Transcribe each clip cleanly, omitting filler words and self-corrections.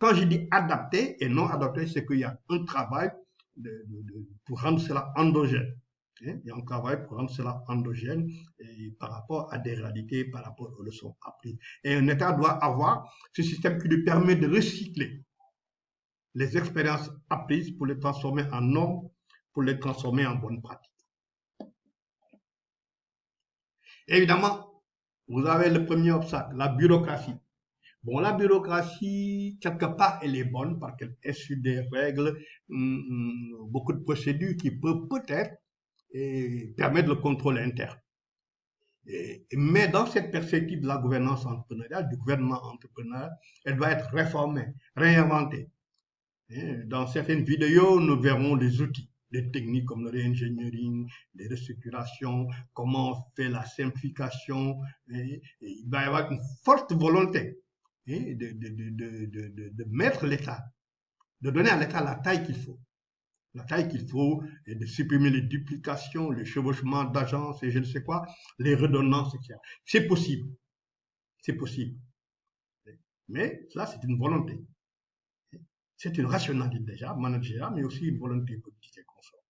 Quand je dis adapté et non adapté, c'est qu'il y a un travail pour rendre cela endogène. Il y a un travail pour rendre cela endogène et par rapport à des réalités, par rapport aux leçons apprises. Et un État doit avoir ce système qui lui permet de recycler les expériences apprises pour les transformer en normes, pour les transformer en bonnes pratiques. Évidemment, vous avez le premier obstacle, la bureaucratie. Bon, la bureaucratie, quelque part, elle est bonne parce qu'elle est sur des règles, beaucoup de procédures qui peuvent peut-être permettre le contrôle interne. Mais dans cette perspective de la gouvernance entrepreneuriale, du gouvernement entrepreneurial, elle doit être réformée, réinventée. Dans certaines vidéos, nous verrons les outils, les techniques comme le réengineering, les restructurations, comment on fait la simplification. Il va y avoir une forte volonté de mettre l'État, de donner à l'État la taille qu'il faut. La taille qu'il faut, et de supprimer les duplications, les chevauchements d'agences et je ne sais quoi, les redonnances, etc. C'est possible. C'est possible. Mais ça, c'est une volonté. C'est une rationalité déjà, managériale, mais aussi une volonté politique et consorte.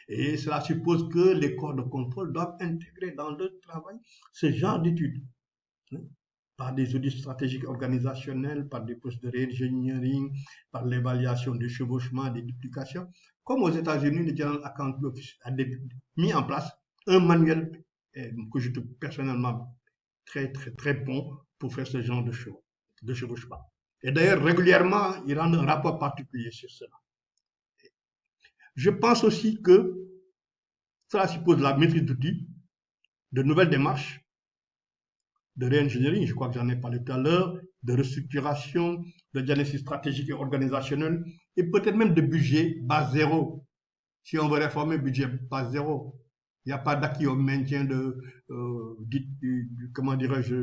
Et cela suppose que les corps de contrôle doivent intégrer dans leur travail ce genre d'études. Par des audits stratégiques organisationnels, par des postes de réengineering, par l'évaluation des chevauchements, des duplications. Comme aux États-Unis, le General Accounting Office a mis en place un manuel que je trouve personnellement très, très, très bon pour faire ce genre de chevauchement. Et d'ailleurs, régulièrement, il rend un rapport particulier sur cela. Je pense aussi que cela suppose la maîtrise d'outils, de nouvelles démarches, de réengineering, je crois que j'en ai parlé tout à l'heure, de restructuration, de diagnostic stratégique et organisationnel, et peut-être même de budget base zéro. Si on veut réformer le budget base zéro, il n'y a pas d'acquis au maintien comment dirais-je,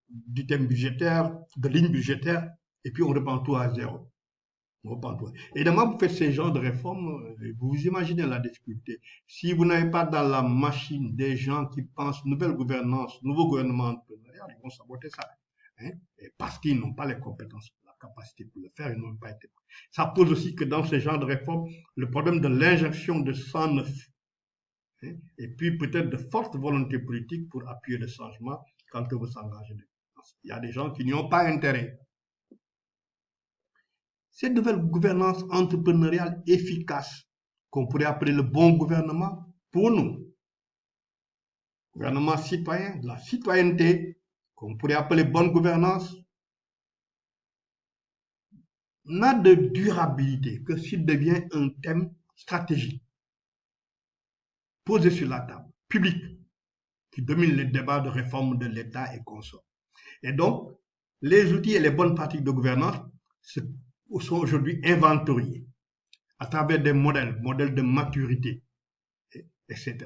d'items budgétaires, de lignes budgétaires, et puis on reprend tout à zéro. Évidemment, vous faites ce genre de réforme, vous imaginez la difficulté. Si vous n'avez pas dans la machine des gens qui pensent nouvelle gouvernance, nouveau gouvernement entrepreneurial, ils vont saboter ça. Parce qu'ils n'ont pas les compétences, la capacité pour le faire, ils n'ont pas été. Ça pose aussi que dans ce genre de réforme, le problème de l'injection de sang neuf, et puis peut-être de forte volonté politique pour appuyer le changement quand vous s'engagez. Il y a des gens qui n'y ont pas intérêt. Cette nouvelle gouvernance entrepreneuriale efficace, qu'on pourrait appeler le bon gouvernement, pour nous, gouvernement citoyen, de la citoyenneté, qu'on pourrait appeler bonne gouvernance, n'a de durabilité que s'il devient un thème stratégique, posé sur la table, public, qui domine les débats de réforme de l'État et consorts. Et donc, les outils et les bonnes pratiques de gouvernance sont aujourd'hui inventoriés à travers des modèles de maturité, etc.